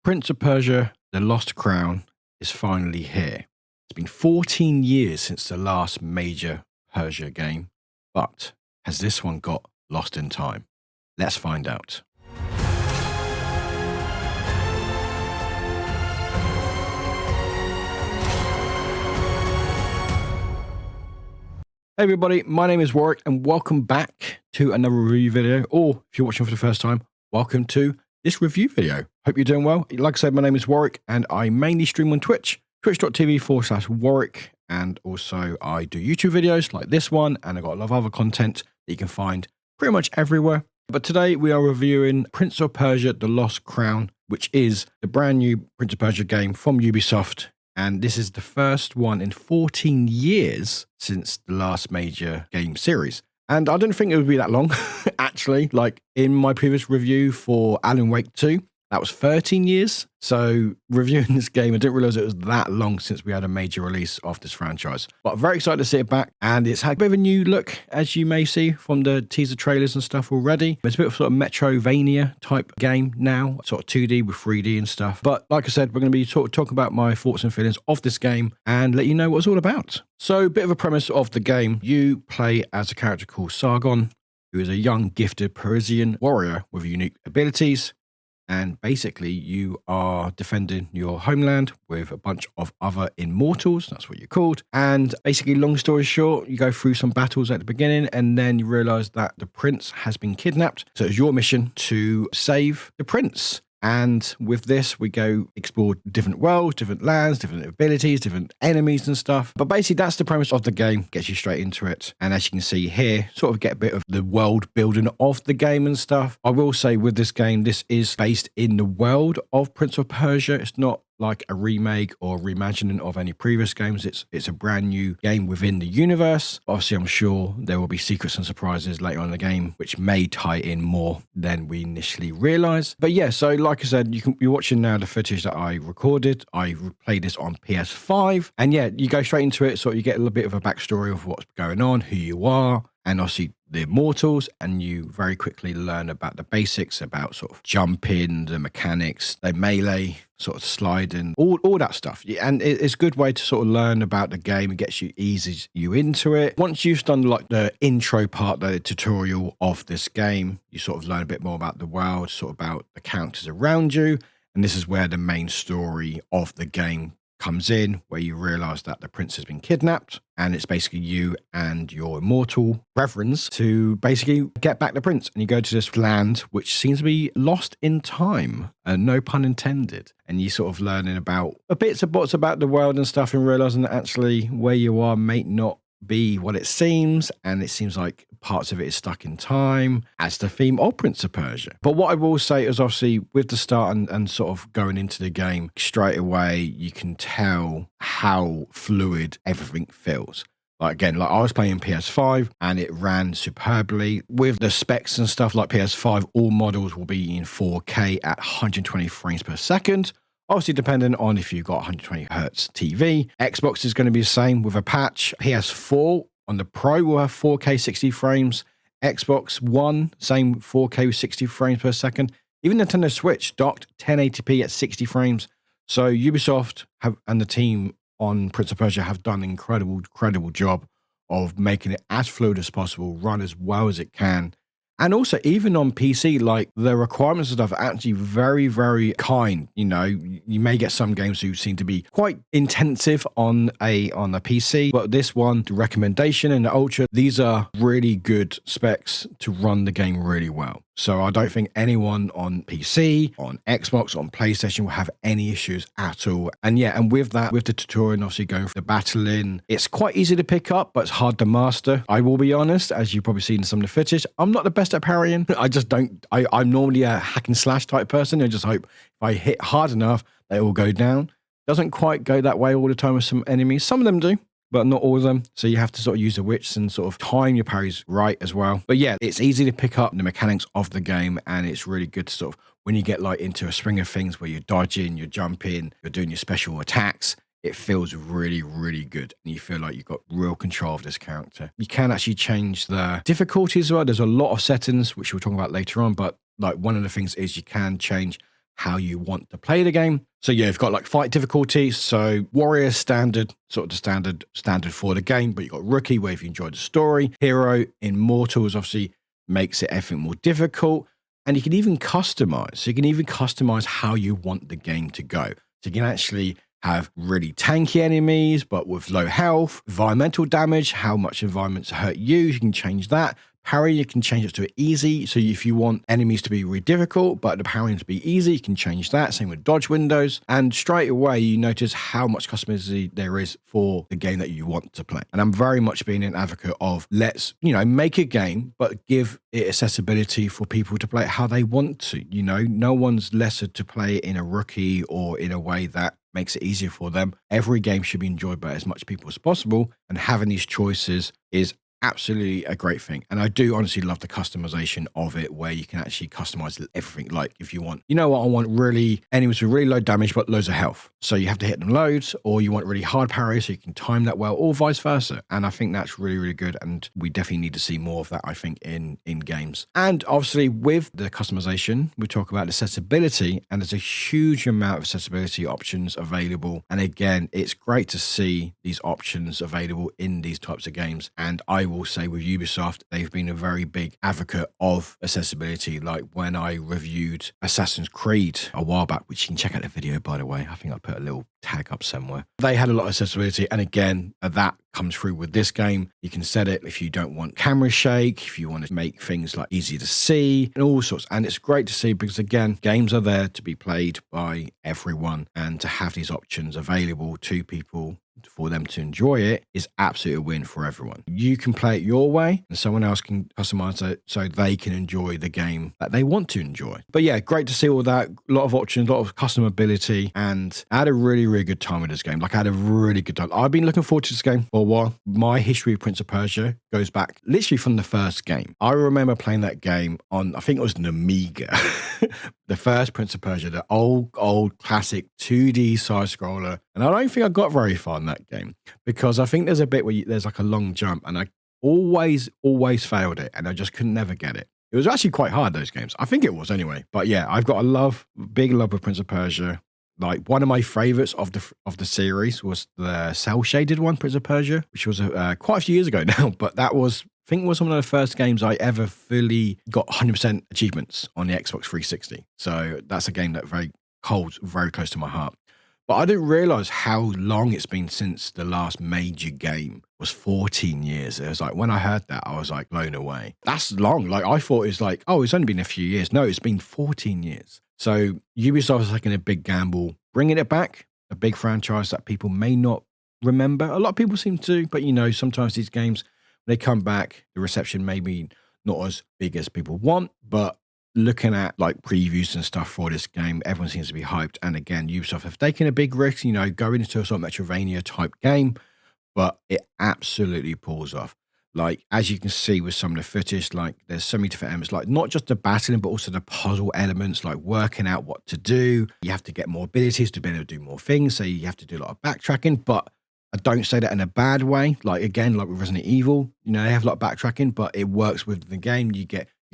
Prince of Persia, The Lost Crown is finally here. It's been 14 years since the last major Persia game, but has this one got lost in time? Let's find out. Hey everybody, my name is Warwick and welcome back to another review video, or if you're watching for the first time, welcome to this review video. Hope you're doing well. Like I said, my name is Warwick and I mainly stream on Twitch, twitch.tv/Warwick, and also I do YouTube videos like this one, and I've got a lot of other content that you can find pretty much everywhere. But today we are reviewing Prince of Persia, The Lost Crown, which is the brand new Prince of Persia game from Ubisoft. And this is the first one in 14 years since the last major game series. And I didn't think it would be that long, actually. Like in my previous review for Alan Wake 2, that was 13 years. So reviewing this game, I didn't realize it was that long since we had a major release of this franchise. But I'm very excited to see it back. And it's had a bit of a new look, as you may see from the teaser trailers and stuff already. It's a bit of sort of Metroidvania type game now, sort of 2D with 3D and stuff. But like I said, we're going to be talking about my thoughts and feelings of this game and let you know what it's all about. So a bit of a premise of the game. You play as a character called Sargon, who is a young, gifted Parisian warrior with unique abilities. And basically, you are defending your homeland with a bunch of other immortals. That's what you're called. And basically, long story short, you go through some battles at the beginning, and then you realize that the prince has been kidnapped. So it's your mission to save the prince. And with this, we go explore different worlds, different lands, different abilities, different enemies and stuff. But basically, that's the premise of the game. Gets you straight into it. And as you can see here, sort of get a bit of the world building of the game and stuff. I will say with this game, this is based in the world of Prince of Persia. It's not like a remake or reimagining of any previous games. It's a brand new game within the universe. Obviously, I'm sure there will be secrets and surprises later on in the game, which may tie in more than we initially realized. But yeah, so like I said, you're watching now the footage that I recorded. I played this on PS5. And yeah, you go straight into it. So you get a little bit of a backstory of what's going on, who you are, and obviously the immortals, and you very quickly learn about the basics, about sort of jumping, the mechanics, the melee, sort of sliding, all that stuff. And it's a good way to sort of learn about the game. It gets you, eases you into it. Once you've done like the intro part, the tutorial of this game, you sort of learn a bit more about the world, sort of about the characters around you. And this is where the main story of the game comes in, where you realize that the prince has been kidnapped, and it's basically you and your immortal brethrens to basically get back the prince. And you go to this land which seems to be lost in time, no pun intended. And you sort of learning about a bits and bits about the world and stuff, and realizing that actually where you are may not be what it seems, and it seems like parts of it is stuck in time, as the theme of Prince of Persia. But what I will say is obviously with the start and sort of going into the game straight away, you can tell how fluid everything feels. Like again, like I was playing PS5 and it ran superbly with the specs and stuff. Like PS5, all models will be in 4K at 120 frames per second. Obviously, depending on if you've got 120 hertz TV. Xbox is going to be the same with a patch. PS4 on the Pro will have 4K 60 frames. Xbox One, same 4K with 60 frames per second. Even Nintendo Switch docked 1080p at 60 frames. So Ubisoft and the team on Prince of Persia have done an incredible job of making it as fluid as possible, run as well as it can. And also, even on PC, like the requirements and stuff are actually very, very kind. You know, you may get some games who seem to be quite intensive on a PC, but this one, the recommendation and the Ultra, these are really good specs to run the game really well. So I don't think anyone on PC, on Xbox, on PlayStation will have any issues at all. And yeah, and with that, with the tutorial, obviously going through the battling, it's quite easy to pick up, but it's hard to master. I will be honest, as you've probably seen in some of the footage, I'm not the best at parrying. I just don't, I'm normally a hack and slash type person. I just hope if I hit hard enough, they all go down. Doesn't quite go that way all the time with some enemies. Some of them do, but not all of them. So you have to sort of use the wits and sort of time your parries right as well. But yeah, it's easy to pick up the mechanics of the game, and it's really good to sort of, when you get like into a swing of things where you're dodging, you're jumping, you're doing your special attacks, it feels really, really good. And you feel like you've got real control of this character. You can actually change the difficulty as well. There's a lot of settings, which we'll talk about later on, but like one of the things is you can change how you want to play the game. So yeah, you've got like fight difficulty. So warrior standard, sort of the standard for the game, but you've got rookie where if you enjoy the story, hero, immortals obviously makes it everything more difficult. And you can even customize. So you can even customize how you want the game to go. So you can actually have really tanky enemies, but with low health, environmental damage, how much environments hurt you, you can change that. Parry, you can change it to easy. So if you want enemies to be really difficult, but the parrying to be easy, you can change that. Same with dodge windows. And straight away, you notice how much customization there is for the game that you want to play. And I'm very much being an advocate of let's, make a game, but give it accessibility for people to play it how they want to. No one's lesser to play it in a rookie or in a way that makes it easier for them. Every game should be enjoyed by as much people as possible. And having these choices is absolutely a great thing. And I do honestly love the customization of it where you can actually customize everything. Like if you want, I want really enemies with really low damage but loads of health. So you have to hit them loads, or you want really hard parry so you can time that well, or vice versa. And I think that's really, really good. And we definitely need to see more of that, I think, in games. And obviously with the customization, we talk about accessibility, and there's a huge amount of accessibility options available. And again, it's great to see these options available in these types of games. And I will say with Ubisoft, they've been a very big advocate of accessibility. Like when I reviewed Assassin's Creed a while back, which you can check out the video, by the way. I think I put a little tag up somewhere. They had a lot of accessibility. And again, that comes through with this game. You can set it if you don't want camera shake, if you want to make things like easy to see and all sorts. And it's great to see because again, games are there to be played by everyone, and to have these options available to people for them to enjoy it is absolutely a win for everyone. You can play it your way and someone else can customize it so they can enjoy the game that they want to enjoy. But yeah, great to see all that. A lot of options, a lot of customability, and I had a really, really good time with this game. Like I had a really good time. I've been looking forward to this game for a while. My history of Prince of Persia goes back literally from the first game. I remember playing that game on, I think it was an Amiga. The first Prince of Persia, the old classic 2D side scroller. And I don't think I got very far in that game because I think there's a bit where there's like a long jump, and I always failed it, and I just could never get it. It was actually quite hard, those games. I think it was anyway. But yeah, I've got big love with Prince of Persia. Like one of my favorites of the series was the cell shaded one, Prince of Persia, which was quite a few years ago now. But that was, I think, was one of the first games I ever fully got 100% achievements on the Xbox 360. So that's a game that holds very close to my heart. But I didn't realize how long it's been since the last major game was 14 years. It was like, when I heard that, I was like blown away. That's long. Like I thought it was like, oh, it's only been a few years. No, it's been 14 years. So Ubisoft is taking a big gamble, bringing it back, a big franchise that people may not remember. A lot of people seem to, but sometimes these games, when they come back, the reception may be not as big as people want, but looking at like previews and stuff for this game, everyone seems to be hyped. And again, Ubisoft have taken a big risk, going into a sort of Metroidvania type game, but it absolutely pulls off. Like, as you can see with some of the footage, like there's so many different elements, like not just the battling, but also the puzzle elements, like working out what to do. You have to get more abilities to be able to do more things. So you have to do a lot of backtracking, but I don't say that in a bad way. Like, again, like with Resident Evil, they have a lot of backtracking, but it works with the game. You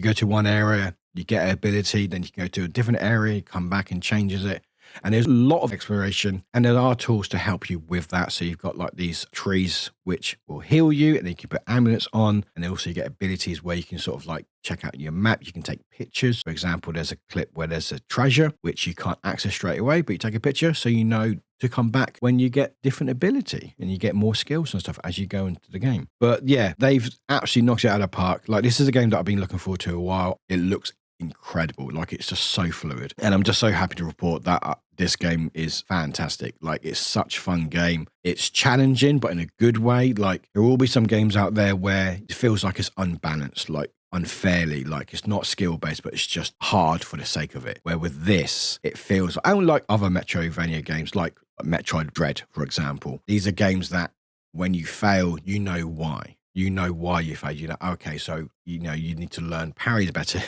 go to one area, you get an ability, then you can go to a different area, come back and changes it. And there's a lot of exploration, and there are tools to help you with that. So you've got like these trees which will heal you, and then you can put amulets on, and then also you get abilities where you can sort of like check out your map. You can take pictures. For example, there's a clip where there's a treasure which you can't access straight away, but you take a picture so you know to come back when you get different ability and you get more skills and stuff as you go into the game. But yeah, they've absolutely knocked it out of the park. Like, this is a game that I've been looking forward to a while. It looks incredible. Like, it's just so fluid, and I'm just so happy to report that this game is fantastic. Like, it's such a fun game. It's challenging, but in a good way. Like, there will be some games out there where it feels like it's unbalanced, like unfairly, like it's not skill based, but it's just hard for the sake of it. Where with this, it feels, I don't like other Metroidvania games like Metroid Dread, for example. These are games that when you fail, you know why. You know why you failed. Okay, so you know, you need to learn parries better,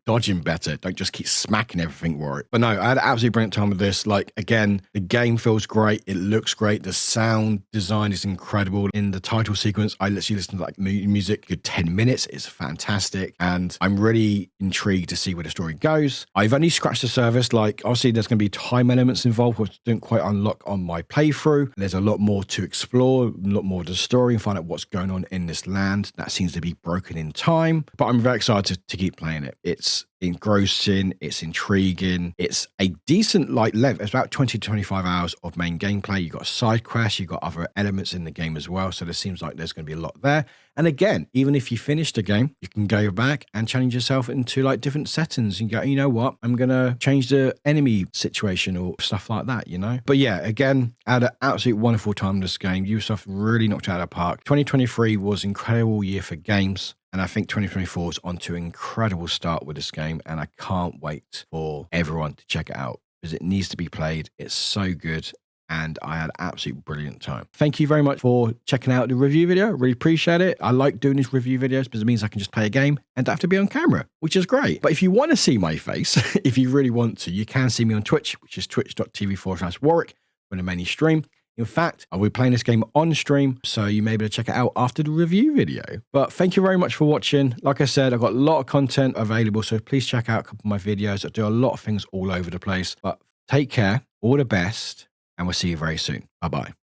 dodging better. Don't just keep smacking everything, Warwick. But no, I had an absolutely brilliant time with this. Like, again, the game feels great. It looks great. The sound design is incredible. In the title sequence, I literally listened to like music, good 10 minutes. It's fantastic. And I'm really intrigued to see where the story goes. I've only scratched the surface. Like, obviously, there's going to be time elements involved, which didn't quite unlock on my playthrough. There's a lot more to explore, a lot more of the story and find out what's going on in this land that seems to be broken in time. But I'm very excited to keep playing it. It's engrossing, it's intriguing, it's a decent like length. It's about 20 to 25 hours of main gameplay. You've got side quests, you've got other elements in the game as well. So there seems like there's going to be a lot there. And again, even if you finish the game, you can go back and challenge yourself into like different settings and go, you know what, I'm going to change the enemy situation or stuff like that, you know? But yeah, again, I had an absolutely wonderful time in this game. Ubisoft really knocked it out of the park. 2023 was an incredible year for games. And I think 2024 is on to an incredible start with this game. And I can't wait for everyone to check it out because it needs to be played. It's so good. And I had an absolutely brilliant time. Thank you very much for checking out the review video. I really appreciate it. I like doing these review videos because it means I can just play a game and don't have to be on camera, which is great. But if you want to see my face, if you really want to, you can see me on Twitch, which is twitch.tv/Warwick when I mainly stream. In fact, I'll be playing this game on stream, so you may be able to check it out after the review video. But thank you very much for watching. Like I said, I've got a lot of content available, so please check out a couple of my videos. I do a lot of things all over the place. But take care, all the best, and we'll see you very soon. Bye-bye.